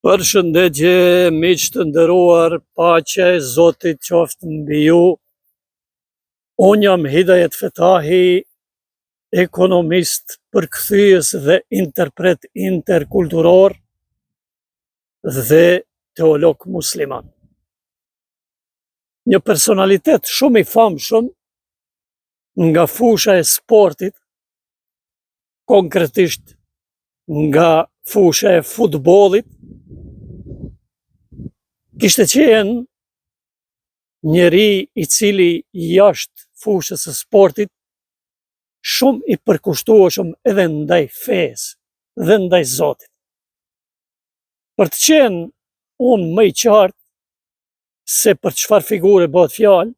Përshëndetje, miq të nderuar, paqja e Zotit qoftë mbi ju. Unë jam Hidayet Fetahi, ekonomist, përkthyes dhe interpret interkulturor dhe teolog musliman. Një personalitet shumë i famshëm nga fusha e sportit, konkretisht nga fusha e futbollit, kishte qenë njeri i cili jashtë fushës së sportit shumë i përkushtueshëm edhe ndaj fesë dhe ndaj Zotit. Për të qenë unë më i qartë se për çfarë figure bëhet fjalë,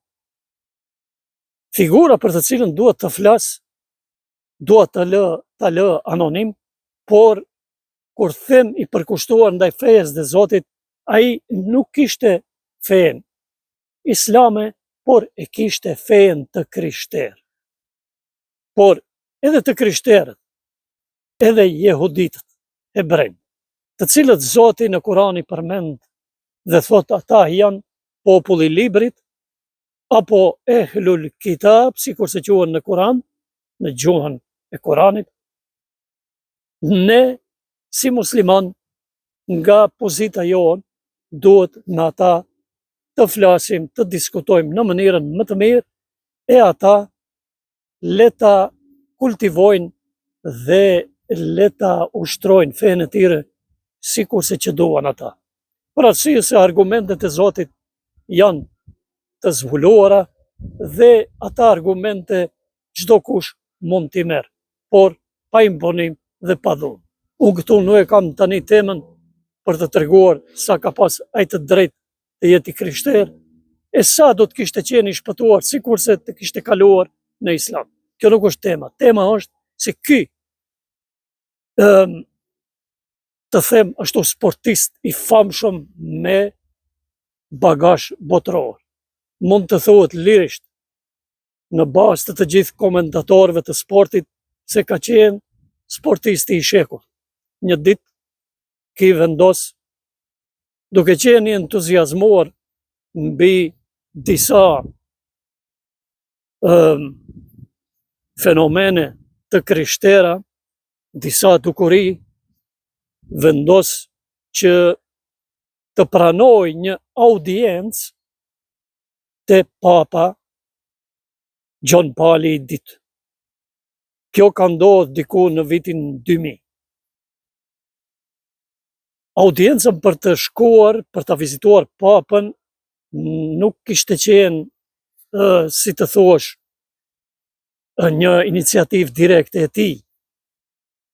figura për të cilën duhet të flas, duhet ta lë anonim, por kur them i përkushtuar ndaj fesë dhe Zotit, ai nuk kishte fen islame, por e kishte fen të krishterë. Por edhe të krishterët, edhe jehuditët, hebrejt, të cilët Zoti në Kur'an i përmend dhe thot ata janë populli i librit, apo ehlul kitab, sikur se quhen në Kur'an, në gjuhën e Kur'anit, ne si musliman nga pozita jonë duhet në ata të flasim, të diskutojmë në mënyrën më të mirë, e ata le ta kultivojnë dhe le ta ushtrojnë fenë e tyre sikur se që duan ata. Për arsye se argumentet e Zotit janë të zbuluara dhe ata argumente çdo kush mund t'i merr, por pa imponim dhe pa dhunë. Unë këtu nuk e kam tani temën për të treguar sa ka pas ai të drejtë të jetë i krishterë, e sa do të kishte qenë i shpëtuar sikurse të kishte kaluar në islam. Kjo nuk është tema. Tema është se ky të them ashtu sportist i famshëm me bagazh botror, mund të thuhet lirisht në bazë të gjithë komentatorëve të sportit se ka qenë sportisti i shekut. Një ditë ki vendos, duke qenë entuziazmuar mbi disa fenomene të krishtera, disa dukuri, vendos që të pranoj një audiencë te Papa Gjon Pali i dytë. Kjo ka ndodhur diku në vitin 2000. Audiencën për të shkuar, për të vizituar Papën, nuk kishte qenë, si të thuash, një iniciativë direkte e tij,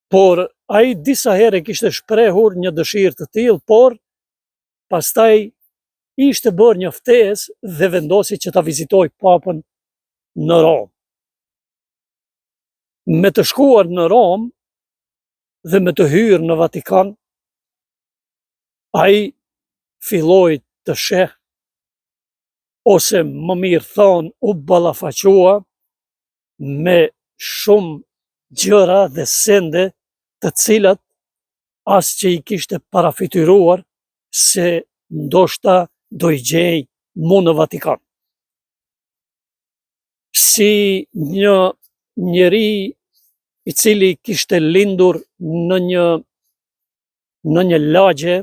por ai disa herë kishte shprehur një dëshirë të tillë, por pastaj ishte bërë një ftesë dhe vendosi që ta vizitojë Papën në Rom. Me të shkuar në Rom dhe me të hyrë në Vatikan, ai filloi të sheh, ose më mirë thonë u ballafaqua me shumë gjëra dhe sende të cilat as që i kishte parafytyruar se ndoshta do i gjej mu në Vatikan. Si një njeri i cili kishte lindur në një lagje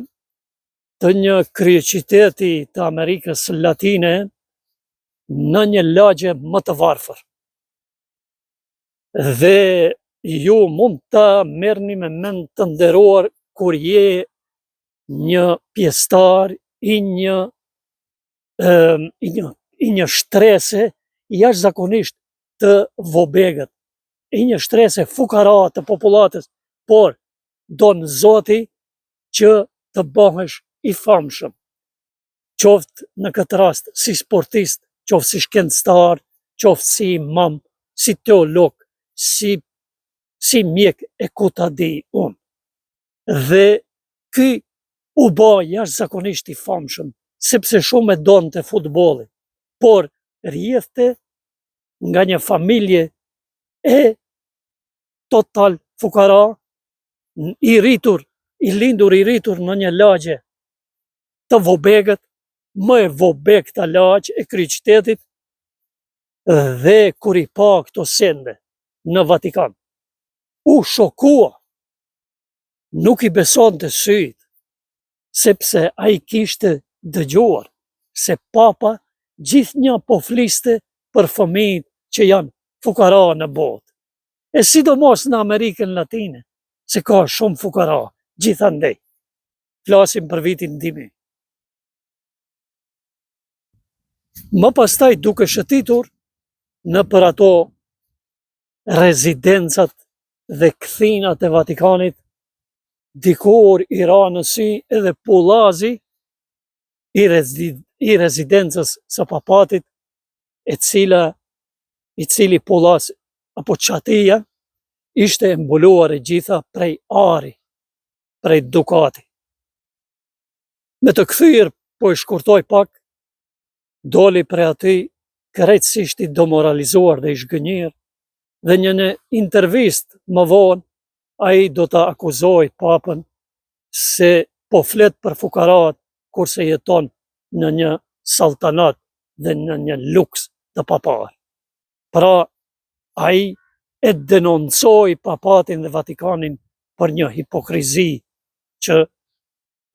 të një kryeqyteti të Amerikës Latine, në një lagje më të varfër. Dhe ju mund ta merrni me mend të nderuar kur je një pjesëtar i një shtrese jashtëzakonisht të vobegët, i një shtrese fukara të popullatës, por don Zoti që të bëhesh i famshëm, qoftë në këtë rast si sportist, qoftë si shkencëtar, qoftë si imam, si teolog, si mjek e ku ta di unë. Dhe ky u bë jashtëzakonisht i famshëm, sepse shumë e donte futbollin, por rrjedhte nga një familje e total fukara, i rritur i lindur i rritur në një lagje të vobegët, më e vobegëta lagje e kryeqytetit, dhe kur i pa këto sende në Vatikan, u shokua, nuk i beson të syt, sepse a i kishte dëgjuar se papa gjithnjë po fliste për fëmijët që janë fukara në botë. E sidomos në Amerikën Latine, se ka shumë fukara, gjithandej. Flasim për vitin 2000. Më pastaj duke shëtitur në për ato rezidencat dhe kthinat e Vatikanit, dikur i ra në sy edhe pullazi i rezidencës së papatit, i cili pullaz apo çatia ishte mbuluar e gjitha prej ari, prej dukati. Me të kthyer, po e shkurtoj pak, doli prej aty krejtësisht i demoralizuar dhe i zhgënjur, dhe një intervistë më vonë ai do ta akuzoj papën se po flet për fukarat kurse jeton në një saltanat dhe në një luks të papar. Pra, ai e denoncoi papatin dhe Vatikanin për një hipokrizi që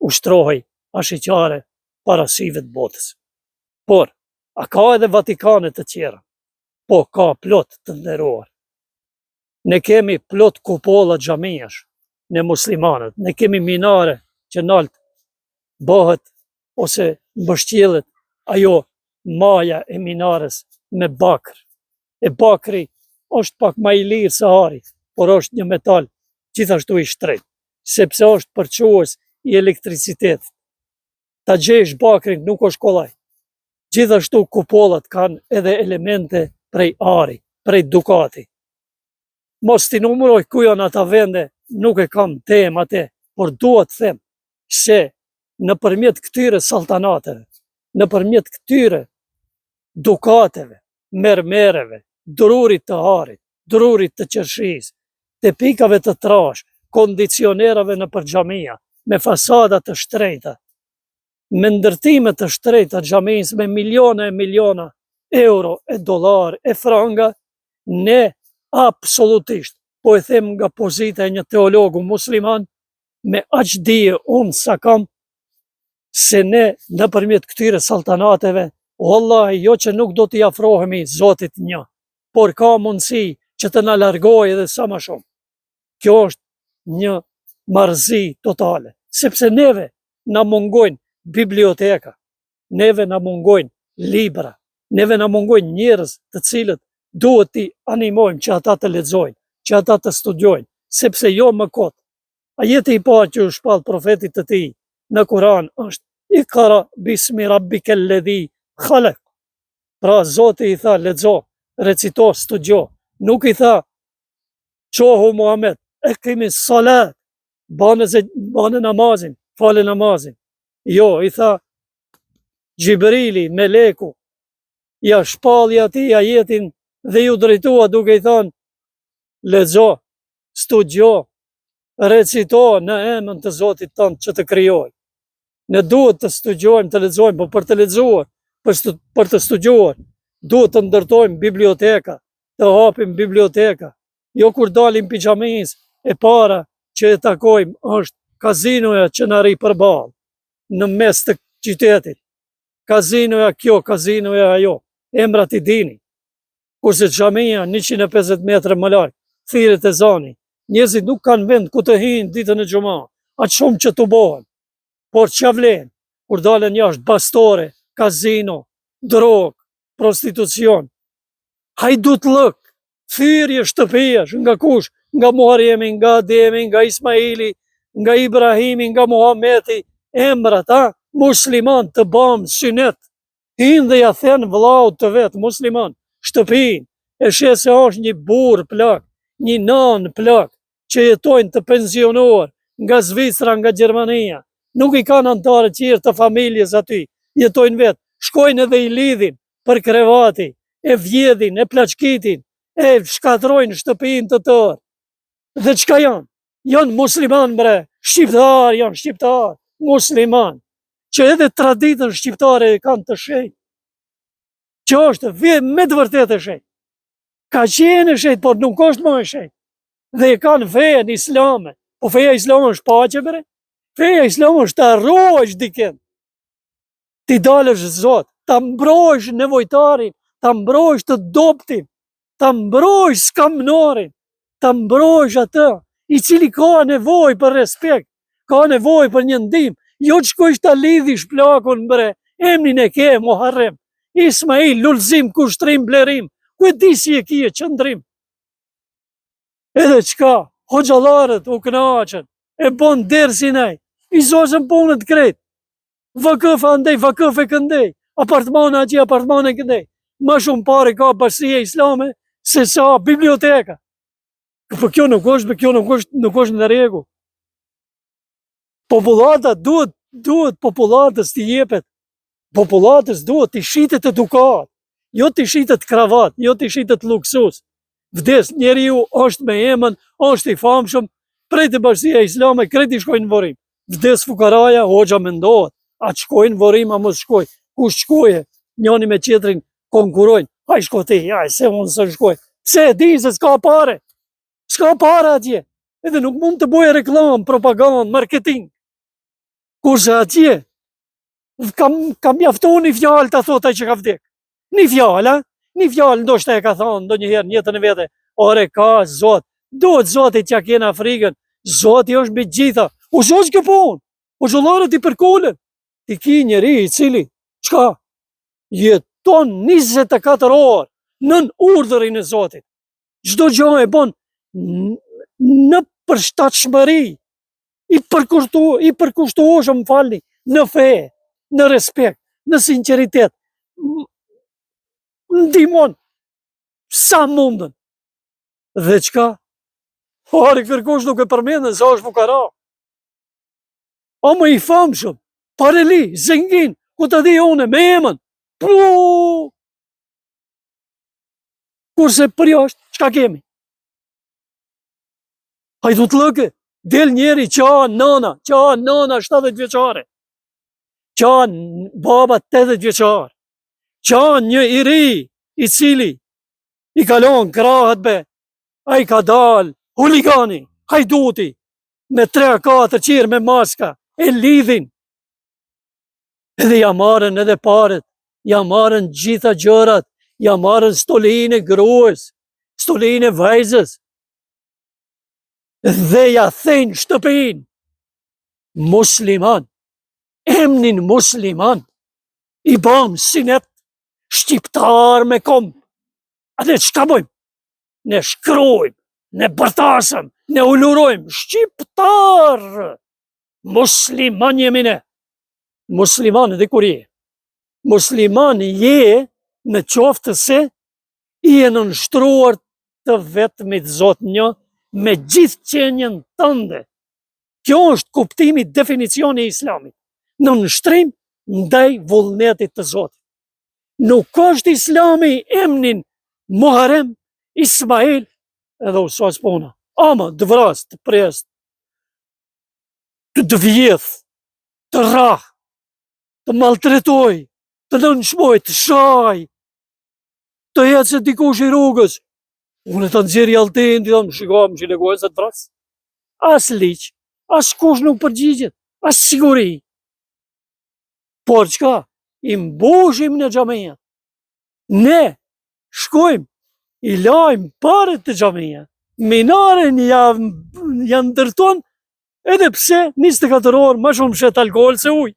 ushtrohej ashiqare para syve të botës. Por, a ka edhe Vatikane të tjera? Po, ka plot të nderuar. Ne kemi plot kupolla xhamiash, ne muslimanët, ne kemi minare që nalt bëhet ose mbështjellet ajo maja e minares me bakër. E bakri është pak më i lirë se ari, por është një metal gjithashtu i shtrenjtë, sepse është përçues i elektricitetit. Ta gjesh bakrin nuk është kollaj. Gjithashtu kupollat kanë edhe elemente prej ari, prej dukati. Mos t'i numëroj ku janë ata vende, nuk e kam temë atë, por dua të them se nëpërmjet këtyre saltanateve, nëpërmjet këtyre dukateve, mermereve, drurit të arit, drurit të qershisë, të pikave të trash, kondicionerave në xhamia, me fasada të shtrenjta, me ndërtime të shtrejta xhamisë me miliona e miliona euro, e dollar, e franga, ne absolutisht, po e them nga pozita e një teologu musliman, me aq dije unë sa kam, se ne nëpërmjet këtyre saltanateve, wallahi jo që nuk do t'i afrohemi Zotit një, por ka mundësi që të na largojë edhe sa më shumë. Kjo është një marrëzi totale, sepse neve na mungojnë biblioteka, neve na mungojnë libra, neve na mungojnë njerëz të cilët duhet t'i animojmë që ata të lexojnë, që ata të studiojnë, sepse jo më kot. Ajeti i parë që u shpall profetit të tij në Kur'an është Iqra bismi rabbikel ledhi khalaq. Pra Zoti i tha lexo, recito, studio, nuk i tha qohu Muhammed, ekimi salat, bane namazin, fale namazin. Jo, i tha Gjibrili, meleku, ja shpalli ati ajetin dhe ju drejtua duke i thonë lexo, studio, recito në emrin të Zotit tënd që të krijoi. Ne duhet të studiojmë, të lexojmë, por për të lexuar, për të studiuar, duhet të ndërtojmë biblioteka, të hapim biblioteka. Jo kur dalim pijamis, e para që e takojmë është kazinoja që na rri përballë në mes të qytetit. Kazinoja kjo, kazinoja ajo, emrat i dini. Kurse xhamia 150 metra më larg, thirrjet e zani, njerëzit nuk kanë vend ku të hyjnë ditën e xumë, aq shumë që të bohen. Por ç'a vlen kur dalen jashtë bastore, kazino, drog, prostitucion, hajdutllëk, thirrje shtëpiash, nga kush? Nga Muharremi, nga Ademi, nga Ismaili, nga Ibrahimi, nga Muhameti, emrat, musliman të bam synet, hinë dhe ja then vllaut të vet musliman, shtëpin, e sheh se është një burr plak, një nan plak, që jetojnë të pensionuar nga Zvicra, nga Gjermania, nuk i kanë antarë tjerë të familjes aty, jetojnë vetë, shkojnë edhe i lidhin për krevati, e vjedhin, e plaçkitin, e shkatrojnë shtëpin të tërë. Dhe çka janë? janë musliman bre, shqiptar, janë shqiptar, musliman, që edhe traditën shqiptare e kanë të shenjtë, që është me të vërtetë e shenjtë. Ka qenë e shenjtë, por nuk është më e shenjtë. Dhe e kanë fejen islame. Po feja islame është paqe bre? Feja islame është të arrohesh diken. Ti dalësh Zot, ta mbrojsh nevojtarin, ta mbrojsh të doptin, ta mbrojsh skamnorin, ta mbrojsh atë i cili ka nevojë për respekt, ka nevojë për një ndihmë, jo të shkojsh ta lidhish plakun bre, emrin e ke Muharrem, Ismail, Lulzim, Kushtrim, Blerim, ku e di si e kije qëndrim. Edhe qka, hoxhallarët u kënaqën, e bon dersin ai, i zoshën punët krejt, vakëf andej, vakëf e këndej, apartmane atje, apartmane këndej, ma shumë pare ka bashkësia islame, se sa biblioteka. Po kjo nuk është në rregull. Popullata duhet popullatës t'i jepet. Popullatës duhet t'i shitet edukat, jo t'i shitet kravat, jo t'i shitet luksus. Vdes njeriu është me emën, është i famshëm, prej të bashkësia islame, krejt i shkojnë në vorim. Vdes fukaraja, hoxha mendohet, a të shkojnë në vorim, a mos shkoj. Kush shkoje, njoni me qetrin konkurojnë. Haj shko ti, haj, se unë së shkoj. Se e di se s'ka pare. S'ka pare atje. Edhe nuk mund të bëjë reklam, propagandë, marketing. Kurse atje, kam mjaftu një fjallë të thotaj që ka vdek. Një fjallë, një fjallë ndoshta e ka thonë ndo njëherë njëtën e vete. Ore ka Zot, duhet Zotit t'ja kena frikën. Zoti është mbi gjitha. U shosh kjo punë. U xhollarët i përkullën. Ti ki njeri i cili, qka? Jeton 24 orë nën urdhërin e Zotit. Çdo gjë e bon në përshtatshmëri, i përkushtoheshëm, falni, në fe, në respekt, në sinqeritet. Ndihmon sa mundën. Dhe qka? Pari kërkush nuk e përmendën se është fukara. O më i famshëm, Pareli, Zengin, ku të di une, me emën. Kurse për jashtë, qka kemi? Hajdu të lëke, del njeri qa nana 70 vjeqare, qa baba 80 vjeqare, qa një i ri i cili i kalon krahët be, a i ka dal, huligani, hajduti, me 3-4 qirë me maska, e lidhin, edhe ja marën edhe paret, ja marën gjitha gjërat, ja marën stolin e gruës, stolin e vajzës, dhe ja thejnë shtëpin. Musliman, emnin musliman, i bam sinet, shqiptar me kom. A ne qka bojmë? Ne shkrujmë, ne bërtasëm, ne ulurojmë, shqiptar. Musliman jemi ne. Musliman edhe kur je. Musliman je në qoftë se i e nënshtruar të vetmit Zot një, me gjithë qenjen tënde. Kjo është kuptimi, definicioni i islamit. Në nështrim ndaj vullnetit të Zotit. Nuk është islami emnin Muharrem, Ismail, edhe usas puna. Ama dëvras, të prest, të dëvjeth, të rah, të maltretoj, të nënshmoj, të shaj, të jetë se dikush i rrugës. Unë të nëzirë jaltin, të dhëmë, shikam që i legojnë se të vras. As liq, as kush nuk përgjigjet, as siguri. Por qka? I mbushim në xhamia. Ne shkojmë, i lajmë paret të xhamia. Minaren janë ndërton, edhe pse 24 orë ma shumë shet alkohol se uj.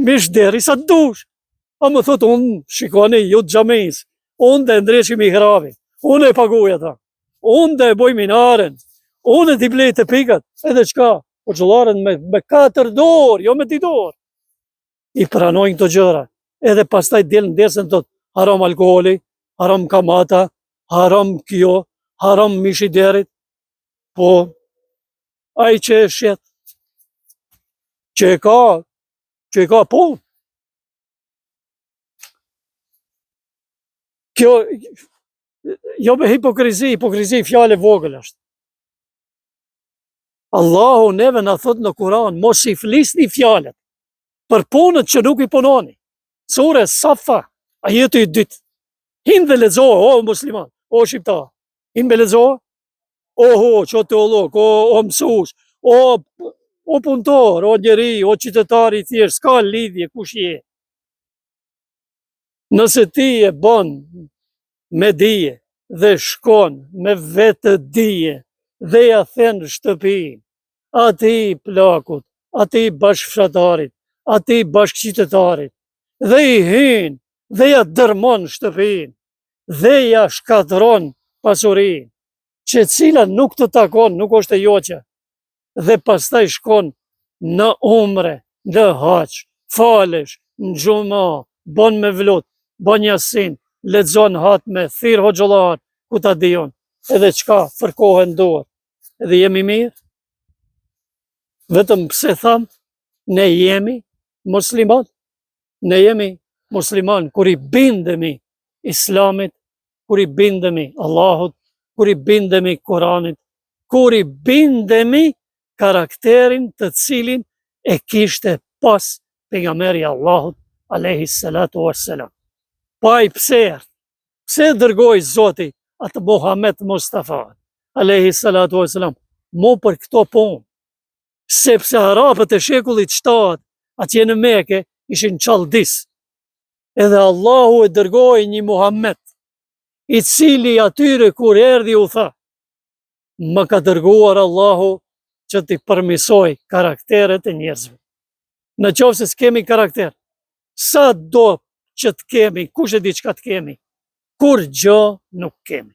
Mish deri sa të dush. A më thot, unë shikoni ju të xhamis, unë dhe ndreqim i hravi, unë e paguj ata, unë dhe e boj minaren, unë e t'i blej të pikat, edhe qka, po xhollaren me 4 dorë, jo me 2 dorë. I pranojnë këto gjëra, edhe pastaj del në desën të haram alkoholi, haram kamata, haram kjo, haram mishi derit, po, ai që e shet, që e ka punë. Kjo, jo me hipokrizi fjale vogël është. Allahu neve në thot në Kur'an, mos i flisni fjalët për punët që nuk i punoni. Sure Safa, ajeti i dytë. Hinë dhe lezo, o musliman, o shqiptar, hinë me lezo, o teolog, o mësus, o punëtor, o njeri, o qytetari i thjesht, s'ka lidhje kush je. Nëse ti e bon me dije dhe shkon me vetë dije dhe ja then shtëpi, ati plakut, ati bashkëfshatarit, ati bashkëqytetarit, dhe i hin, dhe ja dërmon shtëpin, dhe ja shkatron pasurin, që cila nuk të takon, nuk është e joqe, dhe pastaj shkon në umre, në haq, falesh, në gjuma, bon me vlut, bon jasin, lexon hatme, thirr hoxhallar, ku ta dijon, edhe çka fërkohen duhet, edhe jemi mirë. Vetëm pse tham, ne jemi musliman, ne jemi musliman kur i bindemi Islamit, kur i bindemi Allahut, kur i bindemi Kuranit, kur i bindemi karakterin të cilin e kishte pas pejgamberi Allahut alayhi salatu wassalam. Pa i pse dërgoi Zoti atë Muhammed Mustafa alayhi salatu wassalam mo për këto punë, sepse arabët e shekullit 7 atje në Mekë ishin çallëdis. Edhe Allahu e dërgoi një Muhammed, i cili atyre kur erdhi u tha, më ka dërguar Allahu që t'i përmisoj karakteret e njerëzve. Në qoftë se s'kemi karakter, sa do që të kemi, kush e di çka të kemi, kur gjë nuk kemi.